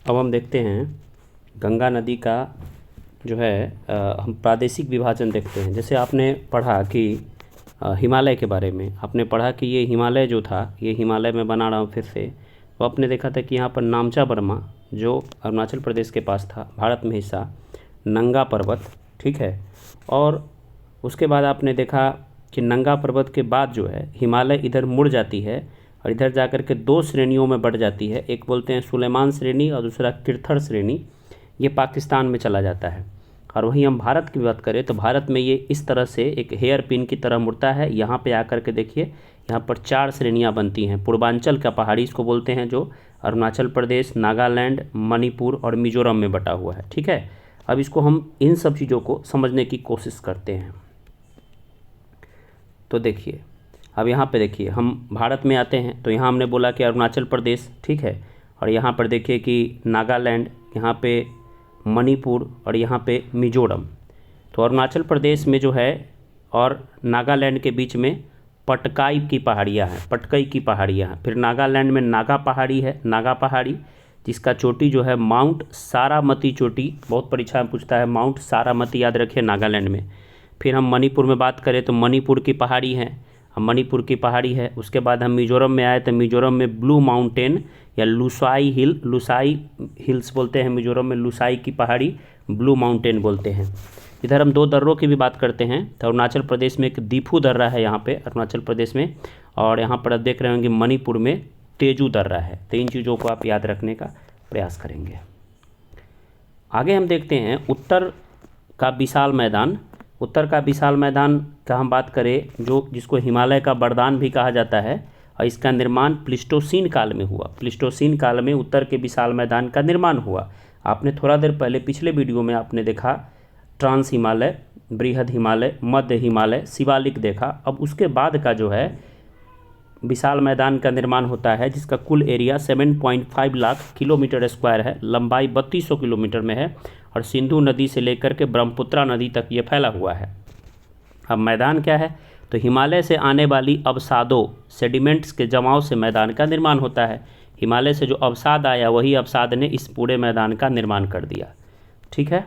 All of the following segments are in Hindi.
अब हम देखते हैं गंगा नदी का जो है हम प्रादेशिक विभाजन देखते हैं। जैसे आपने पढ़ा कि हिमालय के बारे में आपने पढ़ा कि ये हिमालय जो था, ये हिमालय में बना रहा हूँ फिर से। तो आपने देखा था कि यहाँ पर नामचा बर्मा जो अरुणाचल प्रदेश के पास था, भारत में हिस्सा, नंगा पर्वत, ठीक है। और उसके बाद आपने देखा कि नंगा पर्वत के बाद जो है हिमालय इधर मुड़ जाती है और इधर जाकर के दो श्रेणियों में बढ़ जाती है। एक बोलते हैं सुलेमान श्रेणी और दूसरा किरथर श्रेणी। ये पाकिस्तान में चला जाता है। और वहीं हम भारत की बात करें तो भारत में ये इस तरह से एक हेयर पिन की तरह मुड़ता है। यहाँ पे आकर के देखिए, यहाँ पर 4 श्रेणियाँ बनती हैं। पूर्वांचल का पहाड़ी इसको बोलते हैं, जो अरुणाचल प्रदेश, नागालैंड, मणिपुर और मिजोरम में बटा हुआ है, ठीक है। अब इसको हम इन सब चीज़ों को समझने की कोशिश करते हैं। तो देखिए, अब यहाँ पे देखिए, हम भारत में आते हैं तो यहाँ हमने बोला कि अरुणाचल प्रदेश, ठीक है। और यहाँ पर देखिए कि नागालैंड, यहाँ पे मणिपुर और यहाँ पे मिजोरम। तो अरुणाचल प्रदेश में जो है और नागालैंड के बीच में पटकाई की पहाड़ियाँ हैं, पटकई की पहाड़ियाँ हैं। फिर नागालैंड में नागा पहाड़ी है, नागा पहाड़ी, जिसका चोटी जो है माउंट सारामती चोटी, बहुत परीक्षा में पूछता है, माउंट सारामती याद रखिए, नागालैंड में। फिर हम मणिपुर में बात करें तो मणिपुर की पहाड़ी है, मणिपुर की पहाड़ी है। उसके बाद हम मिजोरम में आए तो मिजोरम में ब्लू माउंटेन या लुसाई हिल, लुसाई हिल्स बोलते हैं मिजोरम में, लुसाई की पहाड़ी, ब्लू माउंटेन बोलते हैं। इधर हम 2 दर्रों की भी बात करते हैं तो अरुणाचल प्रदेश में एक दीफू दर्रा है यहाँ पे अरुणाचल प्रदेश में, और यहाँ पर आप देख रहे होंगे मणिपुर में तेजू दर्रा है। तो इन चीज़ों को आप याद रखने का प्रयास करेंगे। आगे हम देखते हैं उत्तर का विशाल मैदान। उत्तर का विशाल मैदान का हम बात करें, जो जिसको हिमालय का वरदान भी कहा जाता है, और इसका निर्माण प्लिस्टोसीन काल में हुआ। प्लिस्टोसीन काल में उत्तर के विशाल मैदान का निर्माण हुआ। आपने थोड़ा देर पहले पिछले वीडियो में आपने देखा ट्रांस हिमालय, बृहद हिमालय, मध्य हिमालय, शिवालिक देखा। अब उसके बाद का जो है विशाल मैदान का निर्माण होता है, जिसका कुल एरिया 7.5 लाख किलोमीटर स्क्वायर है, लंबाई 3200 किलोमीटर में है, और सिंधु नदी से लेकर के ब्रह्मपुत्रा नदी तक ये फैला हुआ है। अब मैदान क्या है, तो हिमालय से आने वाली अवसादों, सेडिमेंट्स के जमाव से मैदान का निर्माण होता है। हिमालय से जो अवसाद आया, वही अवसाद ने इस पूरे मैदान का निर्माण कर दिया, ठीक है।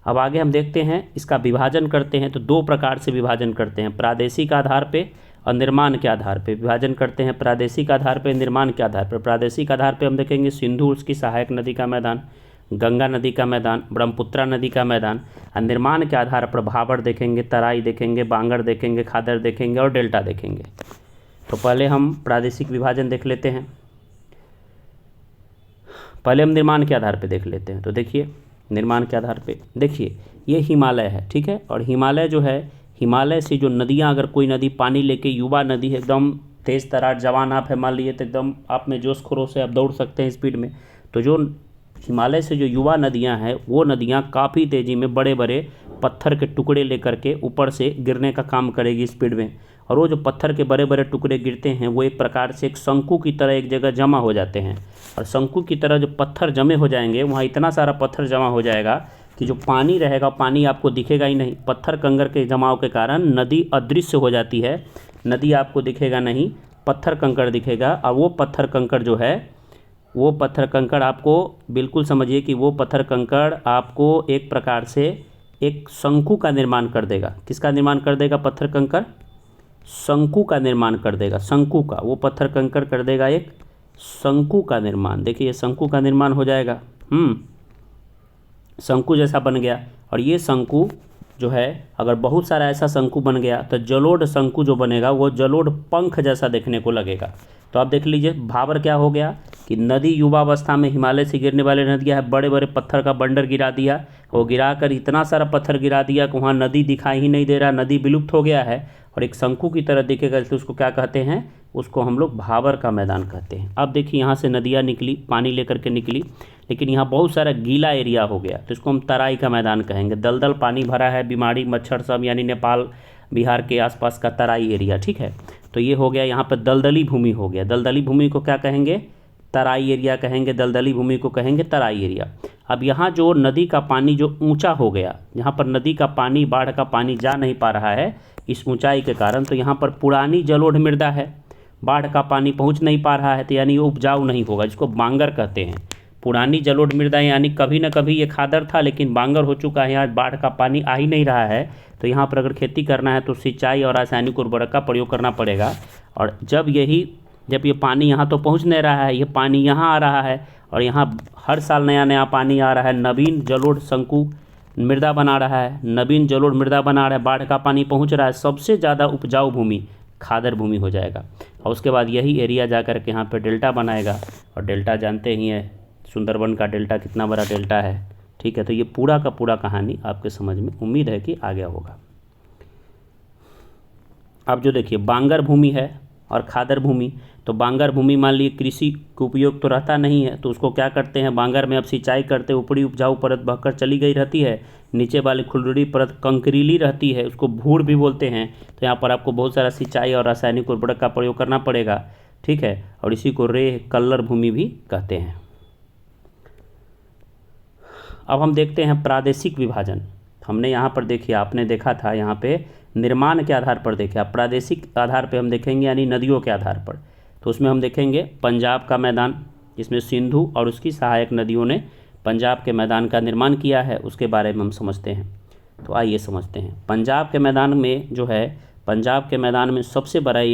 अब आगे हम देखते हैं, इसका विभाजन करते हैं तो 2 प्रकार से विभाजन करते हैं, प्रादेशिक आधार पे और निर्माण के आधार पे विभाजन करते हैं। प्रादेशिक आधार पे, निर्माण के आधार पर। प्रादेशिक आधार पे हम देखेंगे सिंधु, उसकी सहायक नदी का मैदान, गंगा नदी का मैदान, ब्रह्मपुत्रा नदी का मैदान। और निर्माण के आधार पर भाबर देखेंगे, तराई देखेंगे, बांगर देखेंगे, खादर देखेंगे और डेल्टा देखेंगे। तो पहले हम प्रादेशिक विभाजन देख लेते हैं। पहले हम निर्माण के आधार पे देख लेते हैं। तो देखिए, निर्माण के आधार पे देखिए, ये हिमालय है, ठीक है। और हिमालय जो है, हिमालय से जो नदियाँ, अगर कोई नदी पानी लेके, युवा नदी है, एकदम तेज़ तरार, जवान आप है मान लिए, तो एकदम आप में जोश खरोश से आप दौड़ सकते हैं स्पीड में। तो जो हिमालय से जो युवा नदियां हैं, वो नदियां काफ़ी तेज़ी में बड़े बड़े पत्थर के टुकड़े लेकर के ऊपर से गिरने का काम करेगी स्पीड में। और वो जो पत्थर के बड़े बड़े टुकड़े गिरते हैं, वो एक प्रकार से एक शंकु की तरह एक जगह जमा हो जाते हैं। और शंकु की तरह जो पत्थर जमे हो जाएंगे, वहाँ इतना सारा पत्थर जमा हो जाएगा कि जो पानी रहेगा, पानी आपको दिखेगा ही नहीं। पत्थर कंकर के जमाव के कारण नदी अदृश्य हो जाती है, नदी आपको दिखेगा नहीं, पत्थर कंकड़ दिखेगा। और वो पत्थर कंकड़ जो है, वो पत्थर कंकड़ आपको, बिल्कुल समझिए कि वो पत्थर कंकड़ आपको एक प्रकार से एक शंकु का निर्माण कर देगा। किसका निर्माण कर देगा? पत्थर कंकड़ शंकु का निर्माण कर देगा, शंकु का। वो पत्थर कंकड़ कर देगा एक शंकु का निर्माण। देखिए, ये शंकु का निर्माण हो जाएगा, शंकु जैसा बन गया। और ये शंकु जो है, अगर बहुत सारा ऐसा शंकु बन गया तो जलोढ़ शंकु जो बनेगा, वो जलोढ़ पंख जैसा देखने को लगेगा। तो आप देख लीजिए, भाबर क्या हो गया कि नदी युवावस्था में हिमालय से गिरने वाले नदियाँ है, बड़े बड़े पत्थर का बंडर गिरा दिया। वो गिरा कर इतना सारा पत्थर गिरा दिया कि वहाँ नदी दिखाई ही नहीं दे रहा, नदी विलुप्त हो गया है और एक शंकु की तरह दिखेगा। तो उसको क्या कहते हैं? उसको हम लोग भाबर का मैदान कहते हैं। अब देखिए, यहाँ से नदियाँ निकली, पानी लेकर के निकली, लेकिन यहाँ बहुत सारा गीला एरिया हो गया, तो इसको हम तराई का मैदान कहेंगे। दलदल पानी भरा है, बीमारी मच्छर सब, यानी नेपाल बिहार के आसपास का तराई एरिया, ठीक है। तो ये हो गया, यहाँ पर दलदली भूमि हो गया। दलदली भूमि को क्या कहेंगे? तराई एरिया कहेंगे। दलदली भूमि को कहेंगे तराई एरिया। अब यहाँ जो नदी का पानी जो ऊंचा हो गया, यहाँ पर नदी का पानी, बाढ़ का पानी जा नहीं पा रहा है इस ऊंचाई के कारण, तो यहाँ पर पुरानी जलोढ़ मृदा है, बाढ़ का पानी पहुँच नहीं पा रहा है, तो यानी वो उपजाऊ नहीं होगा, जिसको बांगर कहते हैं। पुरानी जलोढ़ मृदा यानी कभी ना कभी ये खादर था, लेकिन बांगर हो चुका है, यहाँ बाढ़ का पानी आ ही नहीं रहा है। तो यहाँ पर अगर खेती करना है तो सिंचाई और रासायनिक उर्वरक का प्रयोग करना पड़ेगा। और जब ये पानी यहाँ तो पहुँच नहीं रहा है, ये पानी यहाँ आ रहा है और यहाँ हर साल नया नया पानी आ रहा है, नवीन जलोढ़ शंकु मृदा बना रहा है, नवीन जलोढ़ मृदा बना रहा है, बाढ़ का पानी पहुँच रहा है, सबसे ज़्यादा उपजाऊ भूमि खादर भूमि हो जाएगा। और उसके बाद यही एरिया जा कर के यहाँ पे डेल्टा बनाएगा, और डेल्टा जानते ही हैं सुंदरबन का डेल्टा कितना बड़ा डेल्टा है। ठीक है, तो ये पूरा का पूरा कहानी आपके समझ में उम्मीद है कि आ गया होगा। अब जो देखिए बांगर भूमि है और खादर भूमि, तो बांगर भूमि मान लीजिए कृषि के उपयोग तो रहता नहीं है, तो उसको क्या करते हैं, बांगर में अब सिंचाई करते, ऊपरी उपजाऊ परत बहकर चली गई रहती है, नीचे वाली खुरदुरी परत कंकरीली रहती है, उसको भूर भी बोलते हैं। तो यहाँ पर आपको बहुत सारा सिंचाई और रासायनिक उर्वरक का प्रयोग करना पड़ेगा। ठीक है, और इसी को रेह कल्लर भूमि भी कहते हैं। अब हम देखते हैं प्रादेशिक विभाजन। हमने यहाँ पर देखिए, आपने देखा था यहाँ पे निर्माण के आधार पर देखे, अब प्रादेशिक आधार पे हम देखेंगे यानी नदियों के आधार पर। तो उसमें हम देखेंगे पंजाब का मैदान, इसमें सिंधु और उसकी सहायक नदियों ने पंजाब के मैदान का निर्माण किया है, उसके बारे में हम समझते हैं। तो आइए समझते हैं। पंजाब के मैदान में जो है, पंजाब के मैदान में सबसे बड़ा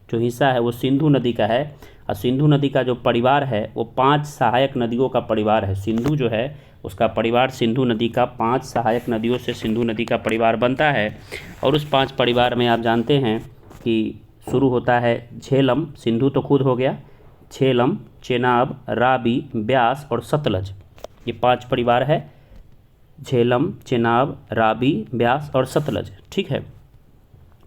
जो हिस्सा है वो सिंधु नदी का है, और सिंधु नदी का जो परिवार है वो 5 सहायक नदियों का परिवार है। सिंधु जो है उसका परिवार सिंधु नदी का 5 सहायक नदियों से सिंधु नदी का परिवार बनता है। और उस 5 परिवार में आप जानते हैं कि शुरू होता है झेलम, सिंधु तो खुद हो गया, झेलम, चेनाब, रावी, ब्यास और सतलज, ये 5 परिवार है, झेलम, चेनाब, रावी, ब्यास और सतलज। ठीक है,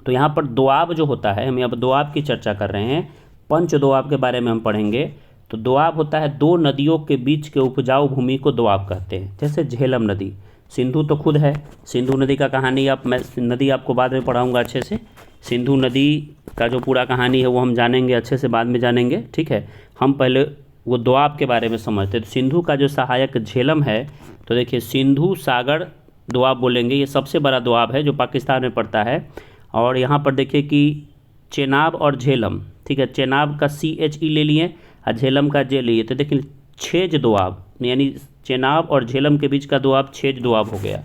तो यहाँ पर दोआब जो होता है, हम यहाँ पर दोआब की चर्चा कर रहे हैं, पंच दोआब के बारे में हम पढ़ेंगे। तो दोआब होता है 2 नदियों के बीच के उपजाऊ भूमि को दोआब कहते हैं। जैसे झेलम नदी, सिंधु तो खुद है, सिंधु नदी का कहानी मैं नदी आपको बाद में पढ़ाऊंगा अच्छे से। सिंधु नदी का जो पूरा कहानी है वो हम जानेंगे अच्छे से, बाद में जानेंगे। ठीक है, हम पहले वो दोआब के बारे में समझते हैं। तो सिंधु का जो सहायक झेलम है, तो देखिए सिंधु सागर दोआब बोलेंगे, ये सबसे बड़ा दोआब है जो पाकिस्तान में पड़ता है। और यहाँ पर देखिए कि चेनाब और झेलम, ठीक है, चेनाब का CHE ले लिए और झेलम का जे लिए, तो देखिए 6 दोआब, यानी चेनाब और झेलम के बीच का दोआब 6 दोआब हो गया।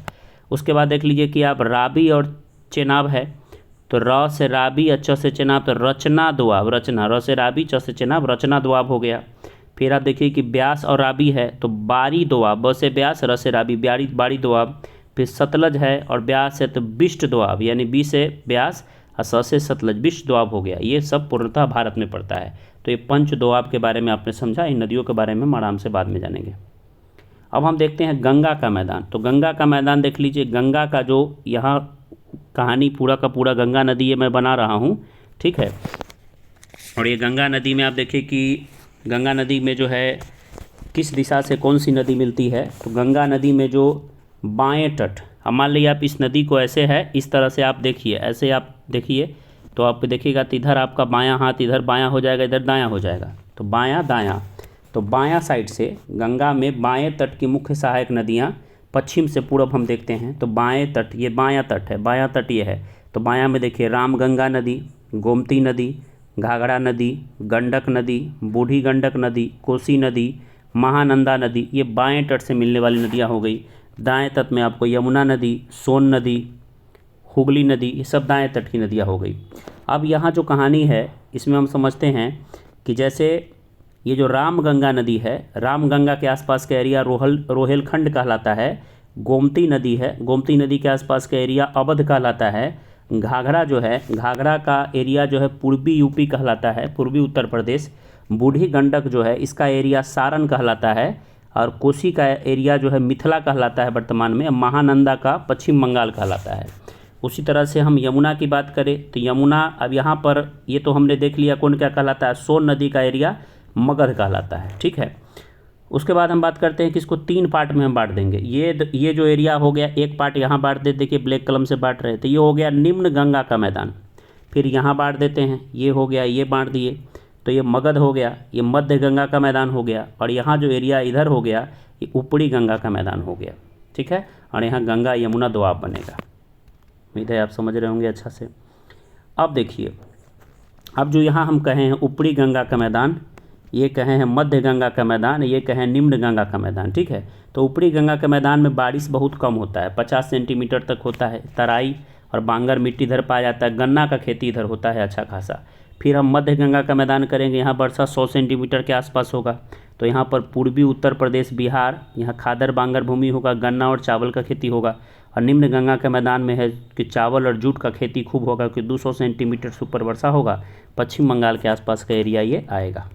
उसके बाद देख लीजिए कि आप रावी और चेनाब है, तो र से रावी, च से चेनाब, तो रचना दोआब, रचना, र से रावी, च से चेनाब, रचना दोआब हो गया। फिर आप देखिए कि ब्यास और रावी है, तो बारी दोआब, ब से ब्यास, र से रावी, बारी दोआब। फिर सतलज है और ब्यास है, तो बिष्ट दोआब, यानी बी से ब्यास और स से सतलज, बिष्ट दोआब हो गया। ये सब पूर्णतः भारत में पड़ता है। तो ये पंच दोआब के बारे में आपने समझा, इन नदियों के बारे में हम आराम से बाद में जानेंगे। अब हम देखते हैं गंगा का मैदान। तो गंगा का मैदान देख लीजिए, गंगा का जो यहाँ कहानी पूरा का पूरा गंगा नदी ये मैं बना रहा हूँ। ठीक है, और ये गंगा नदी में आप देखिए कि गंगा नदी में जो है किस दिशा से कौन सी नदी मिलती है। तो गंगा नदी में जो बाएं तट, अब मान लीजिए आप इस नदी को ऐसे है, इस तरह से आप देखिए, ऐसे आप देखिए, तो आप देखिएगा तो इधर आपका बायां हाथ इधर बायां हो जाएगा, इधर दायां हो जाएगा, तो बायां दायां। तो बायां साइड से गंगा में बाएं तट की मुख्य सहायक नदियां पश्चिम से पूर्व हम देखते हैं। तो बाएं तट, ये बायां तट है, बायां तट ये है। तो बायां में देखिए रामगंगा नदी, गोमती नदी, घाघरा नदी, गंडक नदी, बूढ़ी गंडक नदी, कोसी नदी, महानंदा नदी, ये बाएं तट से मिलने वाली नदियाँ हो गई। दाएं तट में आपको यमुना नदी, सोन नदी, हुगली नदी, ये सब दाएं तट की नदियाँ हो गई। अब यहाँ जो कहानी है इसमें हम समझते हैं कि जैसे ये जो रामगंगा नदी है, रामगंगा के आसपास का एरिया रोहेलखंड कहलाता है। गोमती नदी है, गोमती नदी के आसपास का एरिया अवध कहलाता है। घाघरा जो है, घाघरा का एरिया जो है पूर्वी यूपी कहलाता है, पूर्वी उत्तर प्रदेश। बूढ़ी गंडक जो है इसका एरिया सारण कहलाता है, और कोसी का एरिया जो है मिथिला कहलाता है वर्तमान में। महानंदा का पश्चिम बंगाल कहलाता है। उसी तरह से हम यमुना की बात करें तो यमुना, अब यहाँ पर ये तो हमने देख लिया कौन क्या कहलाता है, सोन नदी का एरिया मगध कहलाता है। ठीक है, उसके बाद हम बात करते हैं कि इसको 3 पार्ट में हम बांट देंगे। ये जो एरिया हो गया, एक पार्ट यहाँ बांट देते, देखिए ब्लैक कलम से बांट रहे थे, ये हो गया निम्न गंगा का मैदान। फिर यहाँ बांट देते हैं, ये हो गया, ये बांट दिए, तो ये मगध हो गया, ये मध्य गंगा का मैदान हो गया, और यहाँ जो एरिया इधर हो गया ये ऊपरी गंगा का मैदान हो गया। ठीक है, और यहाँ गंगा यमुना दोआब बनेगा। उम्मीद है आप समझ रहे होंगे अच्छा से। अब देखिए, अब जो यहाँ हम कहे हैं ऊपरी गंगा का मैदान, ये कहे हैं मध्य गंगा का मैदान, ये कहें निम्न गंगा का मैदान, ठीक है। तो ऊपरी गंगा के मैदान में बारिश बहुत कम होता है, 50 सेंटीमीटर तक होता है। तराई और बांगर मिट्टी इधर पाया जाता है, गन्ना का खेती इधर होता है अच्छा खासा। फिर हम मध्य गंगा का मैदान करेंगे, यहाँ वर्षा 100 सेंटीमीटर के आसपास होगा। तो यहाँ पर पूर्वी उत्तर प्रदेश, बिहार, यहाँ खादर बांगर भूमि होगा, गन्ना और चावल का खेती होगा। और निम्न गंगा के मैदान में है कि चावल और जूट का खेती खूब होगा, कि 200 सेंटीमीटर से ऊपर वर्षा होगा। पश्चिम बंगाल के आसपास का एरिया ये आएगा।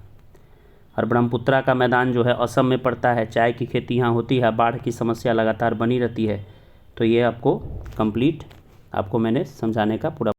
और ब्रह्मपुत्रा का मैदान जो है असम में पड़ता है, चाय की खेती यहाँ होती है, बाढ़ की समस्या लगातार बनी रहती है। तो ये आपको कंप्लीट आपको मैंने समझाने का पूरा